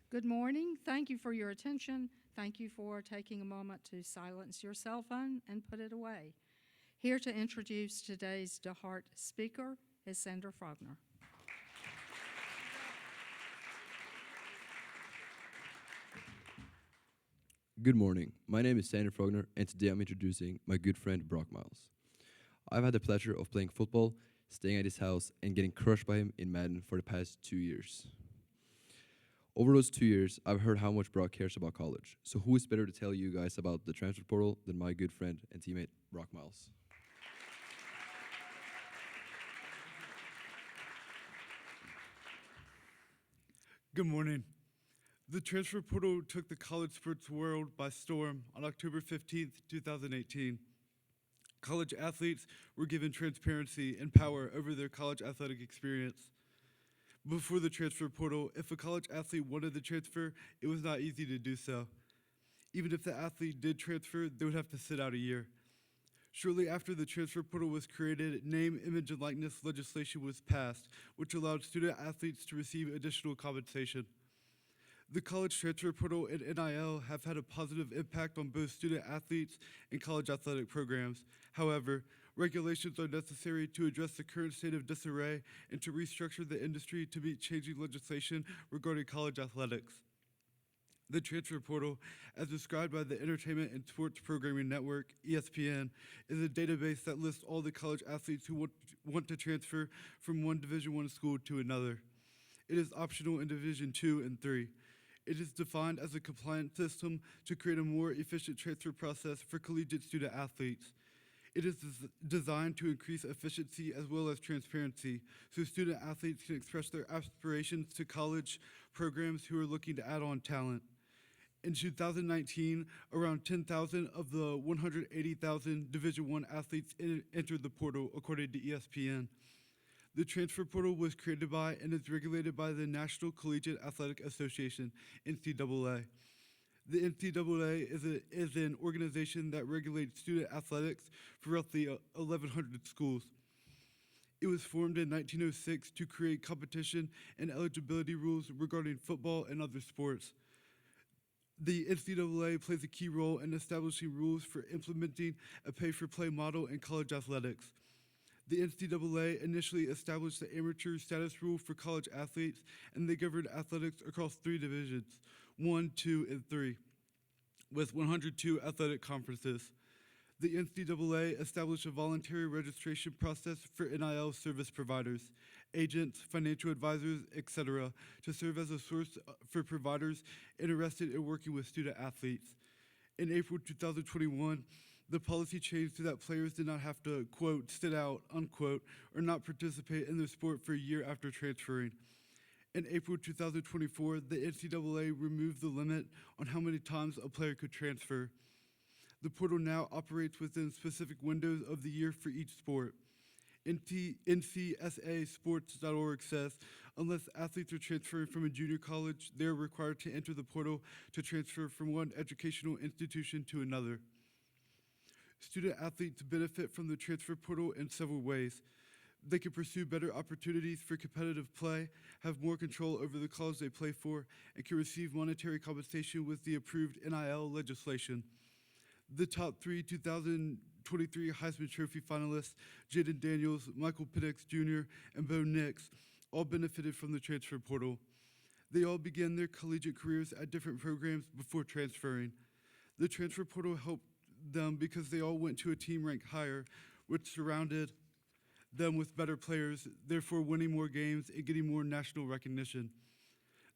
Good morning. Thank you for your attention. Thank you for taking a moment to silence your cell phone and put it away. Here to introduce today's DeHart speaker is Sandra Frogner. Good morning. My name is Sander Frogner, and today I'm introducing my good friend Brock Miles. I've had the pleasure of playing football, staying at his house, and getting crushed by him in Madden for the past 2 years. Over those 2 years, I've heard how much Brock cares about college. So who is better to tell you guys about the transfer portal than my good friend and teammate Brock Miles? Good morning. The transfer portal took the college sports world by storm on October 15th, 2018. College athletes were given transparency and power over their college athletic experience. Before the transfer portal, if a college athlete wanted to transfer, it was not easy to do so. Even if the athlete did transfer, they would have to sit out a year. Shortly after the transfer portal was created, name, image, and likeness legislation was passed, which allowed student athletes to receive additional compensation. The college transfer portal and NIL have had a positive impact on both student athletes and college athletic programs. However, regulations are necessary to address the current state of disarray and to restructure the industry to meet changing legislation regarding college athletics. The transfer portal, as described by the Entertainment and Sports Programming Network, ESPN, is a database that lists all the college athletes who want to transfer from one Division I school to another. It is optional in Division II and III. It is defined as a compliance system to create a more efficient transfer process for collegiate student athletes. It is designed to increase efficiency as well as transparency, so student athletes can express their aspirations to college programs who are looking to add on talent. In 2019, around 10,000 of the 180,000 Division I athletes entered the portal, according to ESPN. The transfer portal was created by and is regulated by the National Collegiate Athletic Association, NCAA. The NCAA is an organization that regulates student athletics for roughly 1,100 schools. It was formed in 1906 to create competition and eligibility rules regarding football and other sports. The NCAA plays a key role in establishing rules for implementing a pay-for-play model in college athletics. The NCAA initially established the amateur status rule for college athletes, and they governed athletics across 3 divisions, 1, 2, and 3, with 102 athletic conferences. The NCAA established a voluntary registration process for NIL service providers, agents, financial advisors, etc., to serve as a source for providers interested in working with student athletes. In April 2021, the policy changed so that players did not have to, quote, sit out, unquote, or not participate in their sport for a year after transferring. In April 2024, the NCAA removed the limit on how many times a player could transfer. The portal now operates within specific windows of the year for each sport. NCSAsports.org says, unless athletes are transferring from a junior college, they are required to enter the portal to transfer from one educational institution to another. Student athletes benefit from the transfer portal in several ways. They can pursue better opportunities for competitive play, have more control over the college they play for, and can receive monetary compensation with the approved NIL legislation. The top 3 2023 Heisman Trophy finalists, Jaden Daniels, Michael Penix Jr., and Bo Nix, all benefited from the transfer portal. They all began their collegiate careers at different programs before transferring. The transfer portal helped them because they all went to a team ranked higher, which surrounded them with better players, therefore winning more games and getting more national recognition.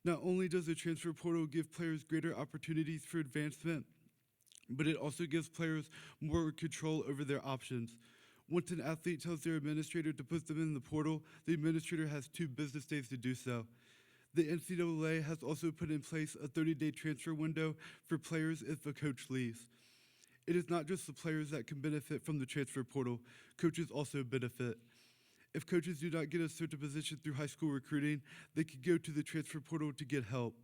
Not only does the transfer portal give players greater opportunities for advancement, but it also gives players more control over their options. Once an athlete tells their administrator to put them in the portal, the administrator has 2 business days to do so. The NCAA has also put in place a 30-day transfer window for players if a coach leaves. It is not just the players that can benefit from the transfer portal, coaches also benefit. If coaches do not get a certain position through high school recruiting, they can go to the transfer portal to get help.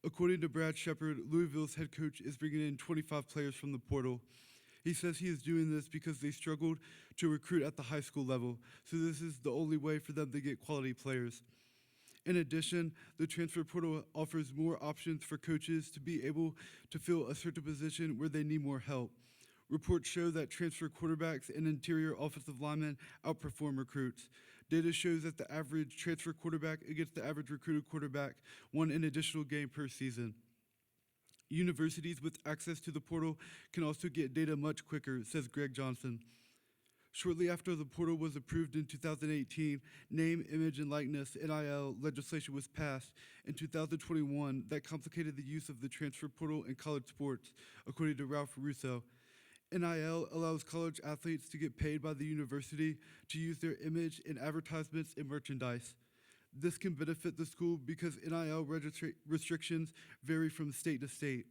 According to Brad Shepard, Louisville's head coach is bringing in 25 players from the portal. He says he is doing this because they struggled to recruit at the high school level, so this is the only way for them to get quality players. In addition, the transfer portal offers more options for coaches to be able to fill a certain position where they need more help. Reports show that transfer quarterbacks and interior offensive linemen outperform recruits. Data shows that the average transfer quarterback against the average recruited quarterback won an additional game per season. Universities with access to the portal can also get data much quicker, says Greg Johnson. Shortly after the portal was approved in 2018, name, image, and likeness (NIL) legislation was passed in 2021 that complicated the use of the transfer portal in college sports, according to Ralph Russo. NIL allows college athletes to get paid by the university to use their image in advertisements and merchandise. This can benefit the school because NIL restrictions vary from state to state.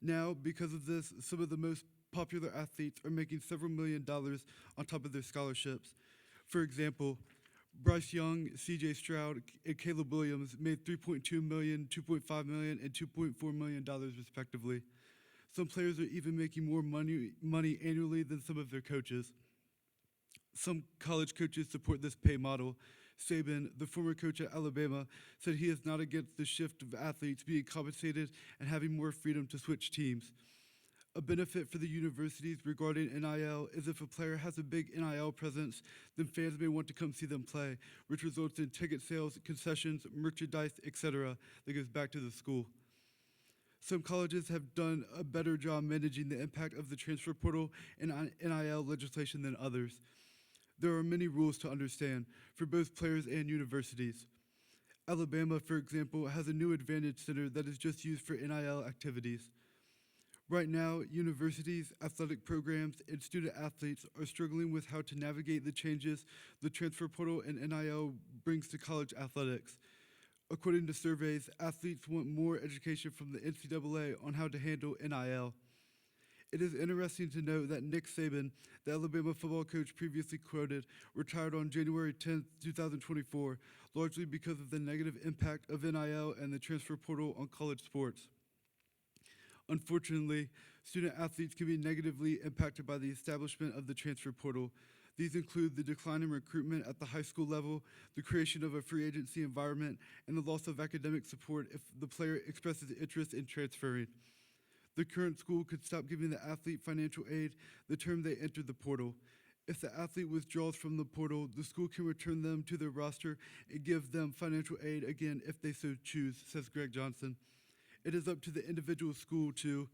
Now, because of this, some of the most popular athletes are making several $1 million on top of their scholarships. For example, Bryce Young, CJ Stroud, and Caleb Williams made $3.2 million, $2.5 million, and $2.4 million respectively. Some players are even making more money annually than some of their coaches. Some college coaches support this pay model. Saban, the former coach at Alabama, said he is not against the shift of athletes being compensated and having more freedom to switch teams. A benefit for the universities regarding NIL is if a player has a big NIL presence, then fans may want to come see them play, which results in ticket sales, concessions, merchandise, etc. that goes back to the school. Some colleges have done a better job managing the impact of the transfer portal and NIL legislation than others. There are many rules to understand for both players and universities. Alabama, for example, has a new Advantage Center that is just used for NIL activities. Right now, universities, athletic programs, and student athletes are struggling with how to navigate the changes the transfer portal and NIL brings to college athletics. According to surveys, athletes want more education from the NCAA on how to handle NIL. It is interesting to note that Nick Saban, the Alabama football coach previously quoted, retired on January 10, 2024, largely because of the negative impact of NIL and the transfer portal on college sports. Unfortunately, student athletes can be negatively impacted by the establishment of the transfer portal. These include the decline in recruitment at the high school level, the creation of a free agency environment, and the loss of academic support if the player expresses interest in transferring. The current school could stop giving the athlete financial aid the term they entered the portal. If the athlete withdraws from the portal, the school can return them to their roster and give them financial aid again if they so choose, says Greg Johnson. It is up to the individual school to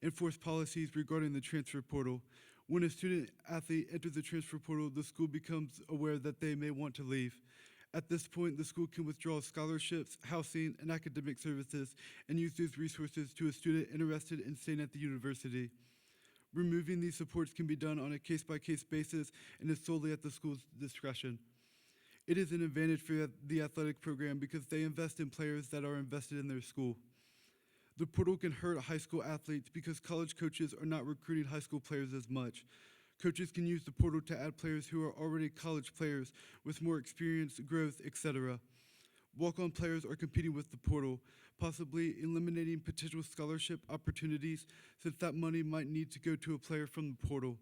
enforce policies regarding the transfer portal. When a student athlete enters the transfer portal, the school becomes aware that they may want to leave. At this point, the school can withdraw scholarships, housing, and academic services and use these resources to a student interested in staying at the university. Removing these supports can be done on a case-by-case basis and is solely at the school's discretion. It is an advantage for the athletic program because they invest in players that are invested in their school. The portal can hurt high school athletes because college coaches are not recruiting high school players as much. Coaches can use the portal to add players who are already college players with more experience, growth, etc. Walk-on players are competing with the portal, possibly eliminating potential scholarship opportunities since that money might need to go to a player from the portal.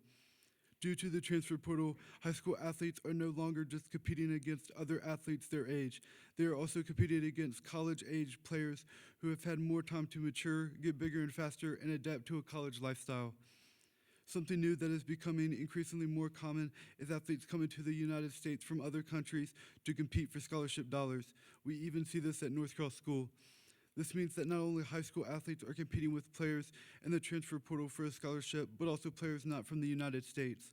Due to the transfer portal, high school athletes are no longer just competing against other athletes their age. They are also competing against college-age players who have had more time to mature, get bigger and faster, and adapt to a college lifestyle. Something new that is becoming increasingly more common is athletes coming to the United States from other countries to compete for scholarship dollars. We even see this at North Cross School. This means that not only high school athletes are competing with players in the transfer portal for a scholarship, but also players not from the United States.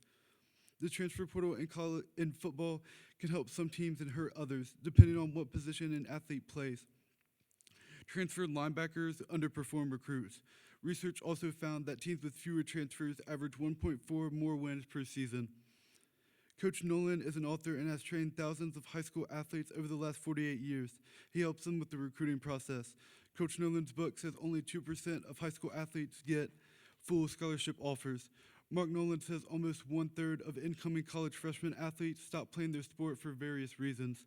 The transfer portal in football can help some teams and hurt others, depending on what position an athlete plays. Transferred linebackers underperform recruits. Research also found that teams with fewer transfers average 1.4 more wins per season. Coach Nolan is an author and has trained thousands of high school athletes over the last 48 years. He helps them with the recruiting process. Coach Nolan's book says only 2% of high school athletes get full scholarship offers. Mark Nolan says almost 1/3 of incoming college freshman athletes stop playing their sport for various reasons.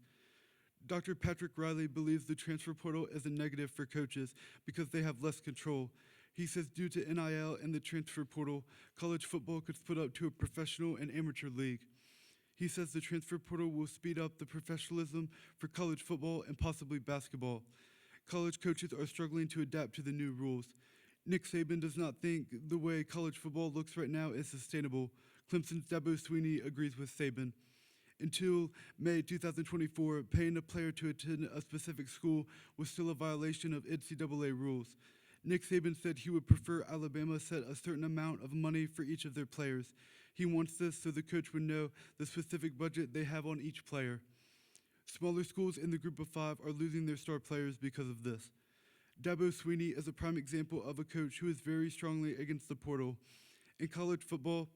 Dr. Patrick Riley believes the transfer portal is a negative for coaches because they have less control. He says due to NIL and the transfer portal, college football could split up to a professional and amateur league. He says the transfer portal will speed up the professionalism for college football and possibly basketball. College coaches are struggling to adapt to the new rules. Nick Saban does not think the way college football looks right now is sustainable. Clemson's Dabo Swinney agrees with Saban. Until May 2024, paying a player to attend a specific school was still a violation of NCAA rules. Nick Saban said he would prefer Alabama set a certain amount of money for each of their players. He wants this so the coach would know the specific budget they have on each player. Smaller schools in the group of five are losing their star players because of this. Dabo Swinney is a prime example of a coach who is very strongly against the portal. In college football,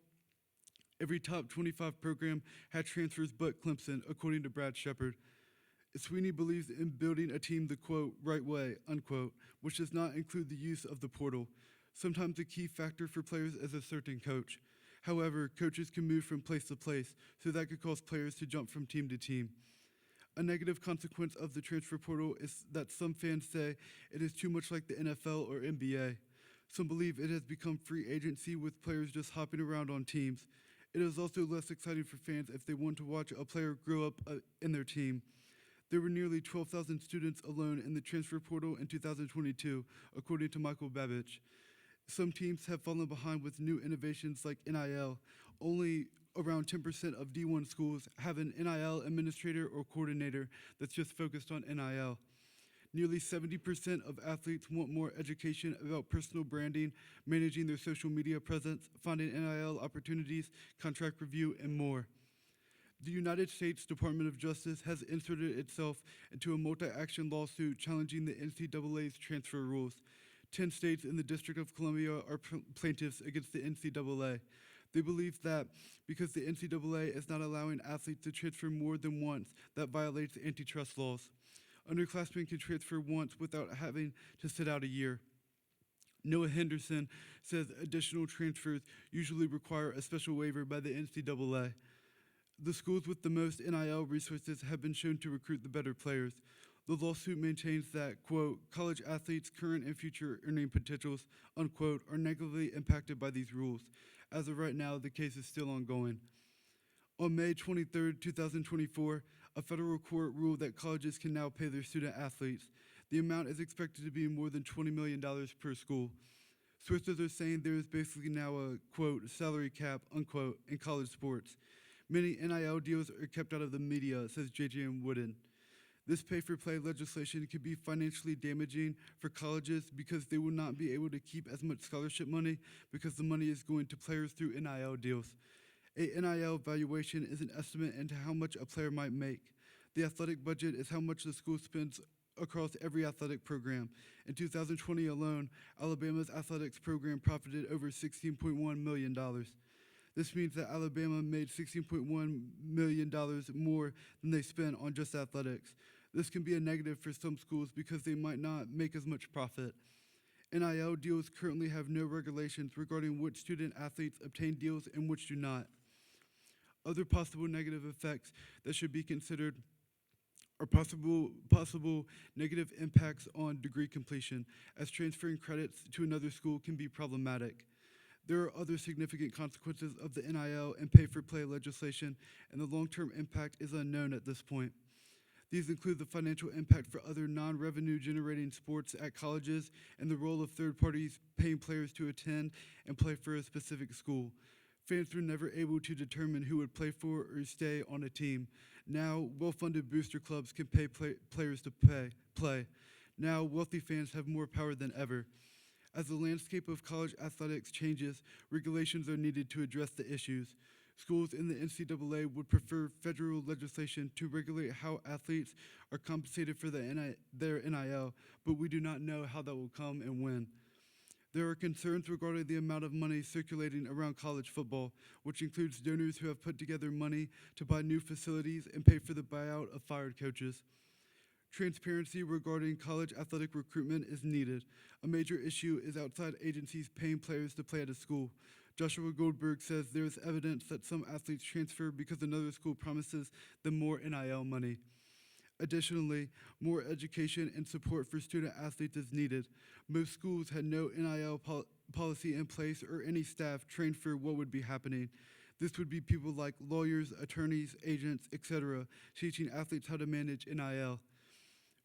every top 25 program had transfers but Clemson, according to Brad Shepard. Swinney believes in building a team the, quote, right way, unquote, which does not include the use of the portal. Sometimes a key factor for players is a certain coach. However, coaches can move from place to place, so that could cause players to jump from team to team. A negative consequence of the transfer portal is that some fans say it is too much like the NFL or NBA. Some believe it has become free agency with players just hopping around on teams. It is also less exciting for fans if they want to watch a player grow up in their team. There were nearly 12,000 students alone in the transfer portal in 2022, according to Michael Babich. Some teams have fallen behind with new innovations like NIL. Only around 10% of D1 schools have an NIL administrator or coordinator that's just focused on NIL. Nearly 70% of athletes want more education about personal branding, managing their social media presence, finding NIL opportunities, contract review, and more. The United States Department of Justice has inserted itself into a multi-action lawsuit challenging the NCAA's transfer rules. 10 states in the District of Columbia are plaintiffs against the NCAA. They believe that because the NCAA is not allowing athletes to transfer more than once, that violates antitrust laws. Underclassmen can transfer once without having to sit out a year. Noah Henderson says additional transfers usually require a special waiver by the NCAA. The schools with the most NIL resources have been shown to recruit the better players. The lawsuit maintains that, quote, college athletes' current and future earning potentials, unquote, are negatively impacted by these rules. As of right now, the case is still ongoing. On May 23, 2024, a federal court ruled that colleges can now pay their student athletes. The amount is expected to be more than $20 million per school. Sources are saying there is basically now a, quote, salary cap, unquote, in college sports. Many NIL deals are kept out of the media, says J.J.M. Wooden. This pay-for-play legislation could be financially damaging for colleges because they will not be able to keep as much scholarship money because the money is going to players through NIL deals. A NIL valuation is an estimate into how much a player might make. The athletic budget is how much the school spends across every athletic program. In 2020 alone, Alabama's athletics program profited over $16.1 million. This means that Alabama made $16.1 million more than they spent on just athletics. This can be a negative for some schools because they might not make as much profit. NIL deals currently have no regulations regarding which student athletes obtain deals and which do not. Other possible negative effects that should be considered are possible negative impacts on degree completion, as transferring credits to another school can be problematic. There are other significant consequences of the NIL and pay-for-play legislation, and the long-term impact is unknown at this point. These include the financial impact for other non-revenue generating sports at colleges and the role of third parties paying players to attend and play for a specific school. Fans were never able to determine who would play for or stay on a team. Now, well-funded booster clubs can pay players to play. Now, wealthy fans have more power than ever. As the landscape of college athletics changes, regulations are needed to address the issues. Schools in the NCAA would prefer federal legislation to regulate how athletes are compensated for their NIL, but we do not know how that will come and when. There are concerns regarding the amount of money circulating around college football, which includes donors who have put together money to buy new facilities and pay for the buyout of fired coaches. Transparency regarding college athletic recruitment is needed. A major issue is outside agencies paying players to play at a school. Joshua Goldberg says there is evidence that some athletes transfer because another school promises them more NIL money. Additionally, more education and support for student athletes is needed. Most schools had no NIL policy in place or any staff trained for what would be happening. This would be people like lawyers, attorneys, agents, etc., teaching athletes how to manage NIL.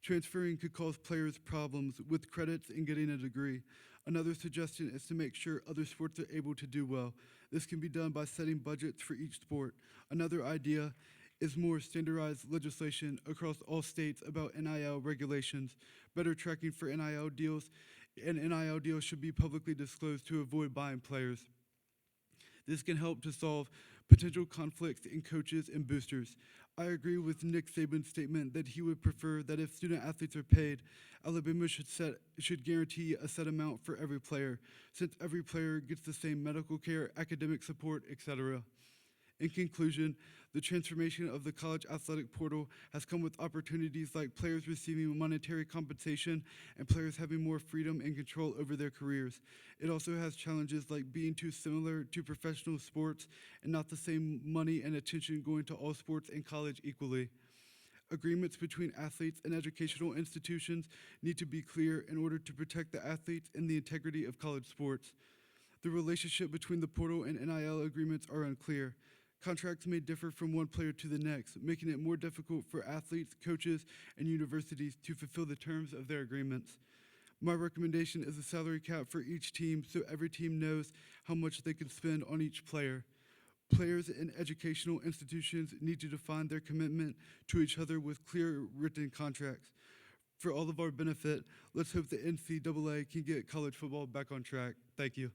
Transferring could cause players problems with credits and getting a degree. Another suggestion is to make sure other sports are able to do well. This can be done by setting budgets for each sport. Another idea is more standardized legislation across all states about NIL regulations, better tracking for NIL deals, and NIL deals should be publicly disclosed to avoid buying players. This can help to solve potential conflicts in coaches and boosters. I agree with Nick Saban's statement that he would prefer that if student athletes are paid, Alabama should guarantee a set amount for every player, since every player gets the same medical care, academic support, etc. In conclusion, the transformation of the college athletic portal has come with opportunities like players receiving monetary compensation and players having more freedom and control over their careers. It also has challenges like being too similar to professional sports and not the same money and attention going to all sports and college equally. Agreements between athletes and educational institutions need to be clear in order to protect the athletes and the integrity of college sports. The relationship between the portal and NIL agreements are unclear. Contracts may differ from one player to the next, making it more difficult for athletes, coaches, and universities to fulfill the terms of their agreements. My recommendation is a salary cap for each team so every team knows how much they can spend on each player. Players in educational institutions need to define their commitment to each other with clear written contracts. For all of our benefit, let's hope the NCAA can get college football back on track. Thank you.